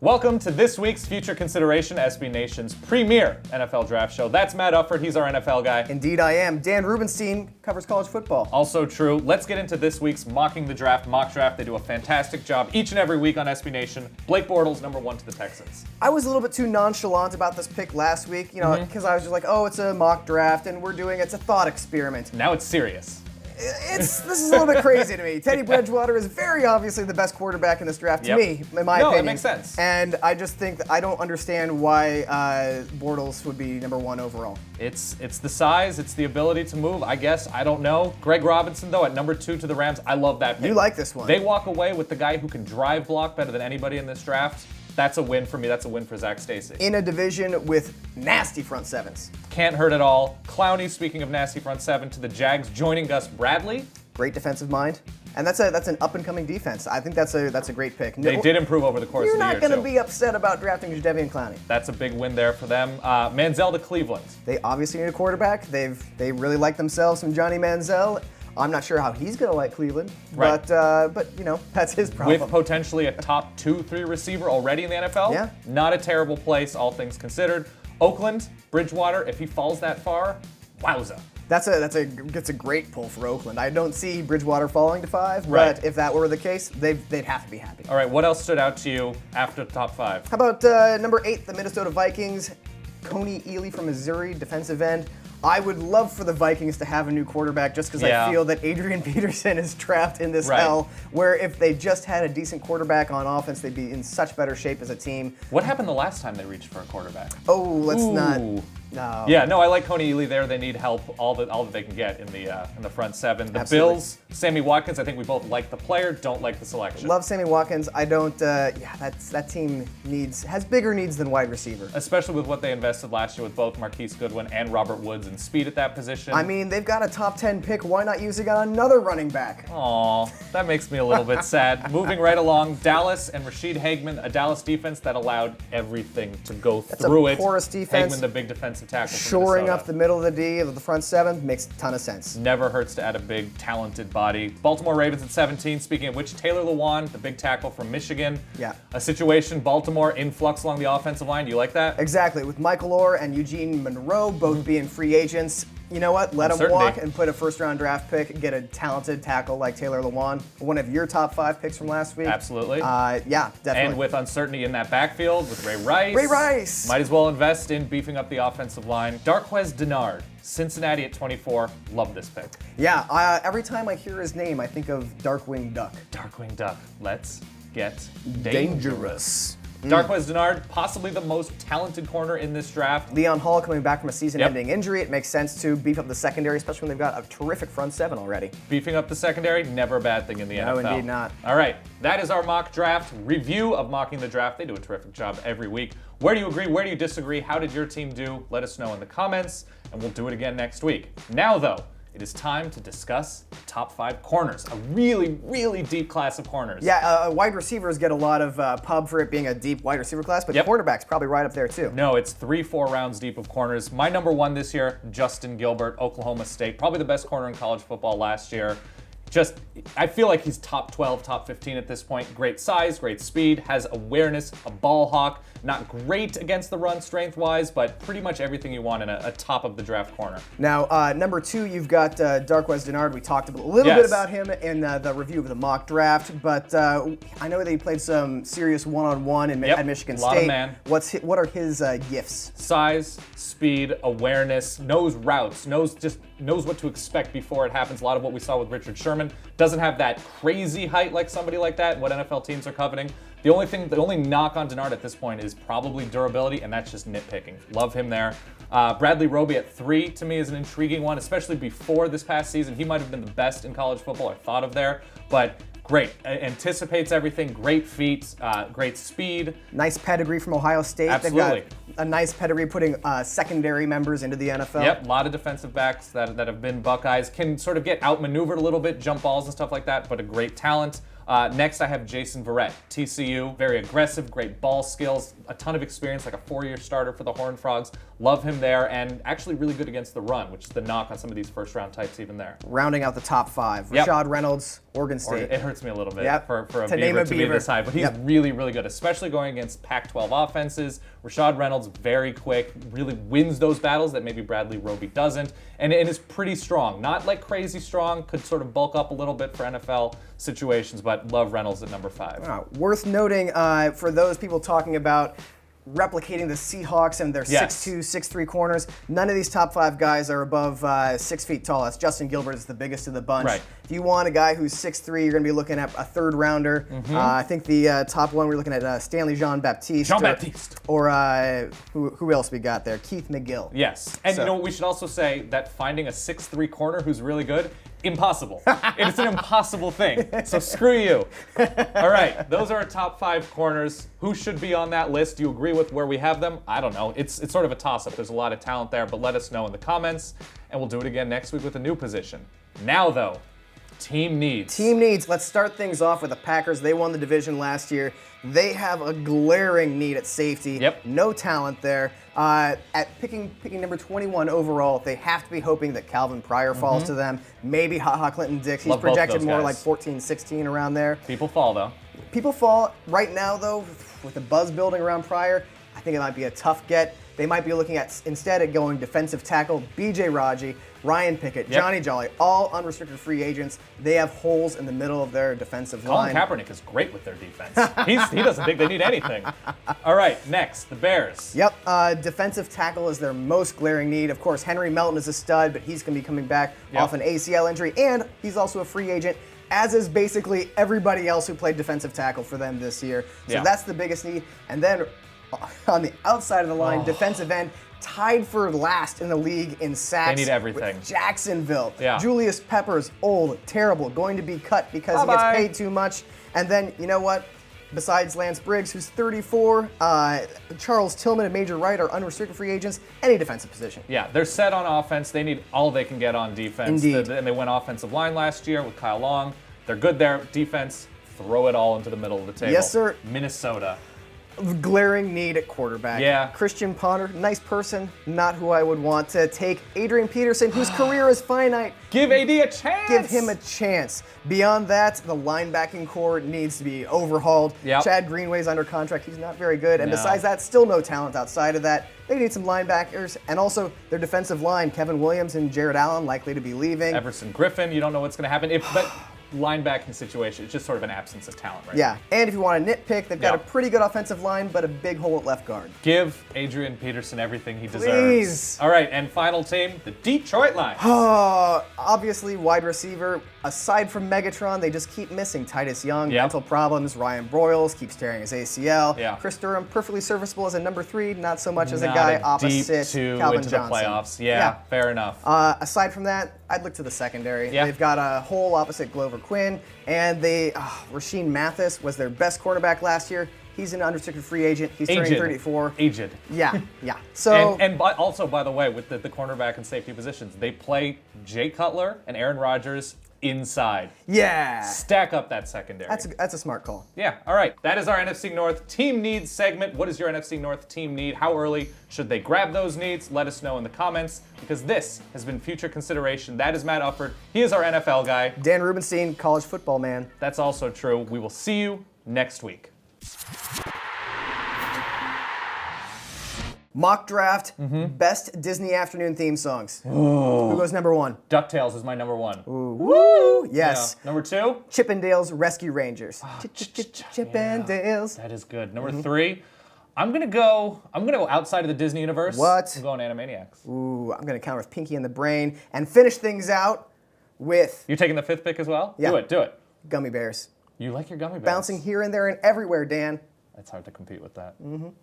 Welcome to this week's Future Consideration, SB Nation's premier NFL draft show. That's Matt Ufford. He's our NFL guy. Indeed I am. Dan Rubenstein covers college football. Also true. Let's get into this week's Mocking the Draft mock draft. They do a fantastic job each and every week on SB Nation. Blake Bortles, number 1 to the Texans. I was a little bit too nonchalant about this pick last week, because I was just like, oh, it's a mock draft and it's a thought experiment. Now it's serious. This is a little bit crazy to me. Teddy Bridgewater is very obviously the best quarterback in this draft to me, in my opinion. No, that makes sense. And I just think that I don't understand why Bortles would be number 1 overall. It's the size, it's the ability to move, I guess. I don't know. Greg Robinson, though, at number 2 to the Rams. I love that pick. You like this one. They walk away with the guy who can drive block better than anybody in this draft. That's a win for me. That's a win for Zach Stacy. In a division with nasty front sevens. Can't hurt at all. Clowney, speaking of nasty front seven, to the Jags, joining Gus Bradley. Great defensive mind. And that's an up-and-coming defense. I think that's a great pick. They did improve over the course of the year, You're not going to be upset about drafting Jadeveon Clowney. That's a big win there for them. Manziel to Cleveland. They obviously need a quarterback. They really like themselves some Johnny Manziel. I'm not sure how he's going to like Cleveland, right. but that's his problem. With potentially a top 2-3 receiver already in the NFL. Yeah. Not a terrible place, all things considered. Oakland, Bridgewater, if he falls that far, wowza. That's a great pull for Oakland. I don't see Bridgewater falling to 5, right. But if that were the case, they'd have to be happy. All right, what else stood out to you after the top 5? How about number 8, the Minnesota Vikings? Coney Ely from Missouri, defensive end. I would love for the Vikings to have a new quarterback just because I feel that Adrian Peterson is trapped in this hell where if they just had a decent quarterback on offense, they'd be in such better shape as a team. What happened the last time they reached for a quarterback? Oh, let's not. No. Yeah, no, I like Coney Ely there. They need help, all that they can get in the front seven. The Absolutely. Bills, Sammy Watkins. I think we both like the player, don't like the selection. Love Sammy Watkins. I don't. That team has bigger needs than wide receiver. Especially with what they invested last year with both Marquise Goodwin and Robert Woods and speed at that position. I mean, they've got a top 10 pick. Why not use it on another running back? Aw, that makes me a little bit sad. Moving right along, Dallas and Rashid Heitman, a Dallas defense that allowed everything to go through it. That's a porous defense. Heitman, the big defensive tackle from Shoring Minnesota. up the middle of the D of the front seven makes a ton of sense. Never hurts to add a big, talented body. Baltimore Ravens at 17, speaking of which, Taylor Lewan, the big tackle from Michigan. Yeah. A situation, Baltimore in flux along the offensive line. Do you like that? Exactly. With Michael Orr and Eugene Monroe both being free agents, you know what? Let them walk and put a first-round draft pick, get a talented tackle like Taylor Lewan, one of your top 5 picks from last week. Absolutely. Yeah, definitely. And with uncertainty in that backfield with Ray Rice. Ray Rice! Might as well invest in beefing up the offensive line. Darqueze Dennard, Cincinnati at 24. Love this pick. Yeah, every time I hear his name, I think of Darkwing Duck. Darkwing Duck. Let's get Dangerous. Darqueze Dennard, possibly the most talented corner in this draft. Leon Hall coming back from a season-ending injury. It makes sense to beef up the secondary, especially when they've got a terrific front seven already. Beefing up the secondary, never a bad thing in the NFL. No, indeed not. All right, that is our mock draft review of Mocking the Draft. They do a terrific job every week. Where do you agree? Where do you disagree? How did your team do? Let us know in the comments, and we'll do it again next week. Now, though, it is time to discuss the top 5 corners. A really, really deep class of corners. Yeah, wide receivers get a lot of pub for it being a deep wide receiver class, but quarterbacks probably right up there too. No, it's 3-4 rounds deep of corners. My number 1 this year, Justin Gilbert, Oklahoma State. Probably the best corner in college football last year. I feel like he's top 12, top 15 at this point. Great size, great speed, has awareness, a ball hawk. Not great against the run strength-wise, but pretty much everything you want in a top of the draft corner. Now, number 2, you've got Darqueze Dennard. We talked a little bit about him in the review of the mock draft, but I know that he played some serious one-on-one at Michigan State. Lot of man. What are his gifts? Size, speed, awareness, knows routes, knows what to expect before it happens. A lot of what we saw with Richard Sherman. Doesn't have that crazy height like somebody like that, what NFL teams are coveting. The only knock on Dennard at this point is probably durability, and that's just nitpicking. Love him there. Bradley Roby at 3 to me is an intriguing one, especially before this past season. He might have been the best in college football I thought of there, but great. Anticipates everything, great feet, great speed. Nice pedigree from Ohio State. Absolutely. They've got a nice pedigree putting secondary members into the NFL. Yep, a lot of defensive backs that have been Buckeyes. Can sort of get outmaneuvered a little bit, jump balls and stuff like that, but a great talent. Next, I have Jason Verrett, TCU. Very aggressive, great ball skills, a ton of experience, like a 4-year starter for the Horned Frogs. Love him there, and actually really good against the run, which is the knock on some of these first-round types even there. Rounding out the top 5, Rashad Reynolds, Oregon State. It hurts me a little bit Yep. for a To Beaver name a to be Beaver. this high, but he's really, really good, especially going against Pac-12 offenses. Rashad Reynolds, very quick, really wins those battles that maybe Bradley Roby doesn't, and is pretty strong. Not like crazy strong, could sort of bulk up a little bit for NFL situations, but love Reynolds at number 5. Worth noting for those people talking about replicating the Seahawks and their 6'2", 6'3" corners. None of these top 5 guys are above 6 feet tall. That's Justin Gilbert is the biggest of the bunch. Right. If you want a guy who's 6'3", you're going to be looking at a 3rd rounder. I think the top one, we're looking at Stanley Jean-Baptiste. Or who else we got there? Keith McGill. Yes. And you know what, we should also say that finding a 6'3" corner who's really good, impossible. It's an impossible thing. So screw you. All right, those are our top 5 corners. Who should be on that list? Do you agree with where we have them? I don't know. It's sort of a toss-up. There's a lot of talent there, but let us know in the comments, and we'll do it again next week with a new position. Now, though, team needs. Team needs. Let's start things off with the Packers. They won the division last year. They have a glaring need at safety. Yep. No talent there. At picking number 21 overall, they have to be hoping that Calvin Pryor falls to them. Maybe HaHa Clinton Dix. He's projected more like 14, 16 around there. People fall, though. People fall. Right now, though, with the buzz building around Pryor, I think it might be a tough get. They might be looking at, instead of going defensive tackle, B.J. Raji, Ryan Pickett, Johnny Jolly, all unrestricted free agents. They have holes in the middle of their defensive line. Colin Kaepernick is great with their defense. He doesn't think they need anything. All right, next, the Bears. Yep, defensive tackle is their most glaring need. Of course, Henry Melton is a stud, but he's going to be coming back off an ACL injury, and he's also a free agent, as is basically everybody else who played defensive tackle for them this year. So that's the biggest need. And then on the outside of the line, defensive end, tied for last in the league in sacks. They need everything. With Jacksonville. Yeah. Julius Peppers, old, terrible, going to be cut because he gets paid too much. And then, you know what? Besides Lance Briggs, who's 34, Charles Tillman and Major Wright are unrestricted free agents, any defensive position. Yeah, they're set on offense. They need all they can get on defense. Indeed. And they went offensive line last year with Kyle Long. They're good there. Defense, throw it all into the middle of the table. Yes, sir. Minnesota. Glaring need at quarterback. Yeah. Christian Ponder, nice person, not who I would want to take. Adrian Peterson, whose career is finite. Give AD a chance. Give him a chance. Beyond that, the linebacking core needs to be overhauled. Yep. Chad Greenway's under contract. He's not very good. And besides that, still no talent outside of that. They need some linebackers. And also their defensive line, Kevin Williams and Jared Allen, likely to be leaving. Everson Griffin, you don't know what's going to happen. But linebacking situation, it's just sort of an absence of talent right now. And if you want to nitpick, they've got a pretty good offensive line, but a big hole at left guard. Give Adrian Peterson everything he deserves. Please. All right, and final team, the Detroit Lions. Obviously, wide receiver. Aside from Megatron, they just keep missing Titus Young, mental problems. Ryan Broyles keeps tearing his ACL. Chris Durham, perfectly serviceable as a number 3, not so much as a guy opposite Calvin into Johnson. The playoffs. Yeah, fair enough. Aside from that, I'd look to the secondary. Yeah. They've got a hole opposite Glover Quinn, and Rasheem Mathis was their best quarterback last year. He's an unrestricted free agent. He's turning 34. Aged. Yeah. So and also, by the way, with the cornerback and safety positions, they play Jay Cutler and Aaron Rodgers inside. Yeah. Stack up that secondary. That's a smart call. Yeah, all right. That is our NFC North team needs segment. What does your NFC North team need? How early should they grab those needs? Let us know in the comments, because this has been Future Consideration. That is Matt Ufford. He is our NFL guy. Dan Rubenstein, college football man. That's also true. We will see you next week. Mock draft, best Disney afternoon theme songs. Who goes number 1? DuckTales is my number 1. Woo! Yes. Yeah. Number 2? Chippendales Rescue Rangers. Chippendales. That is good. Number 3? I'm gonna go outside of the Disney universe. What? I'm going Animaniacs. Ooh, I'm gonna counter with Pinky and the Brain and finish things out with. You're taking the 5th pick as well? Yeah. Do it. Gummy bears. You like your gummy bears. Bouncing here and there and everywhere, Dan. It's hard to compete with that.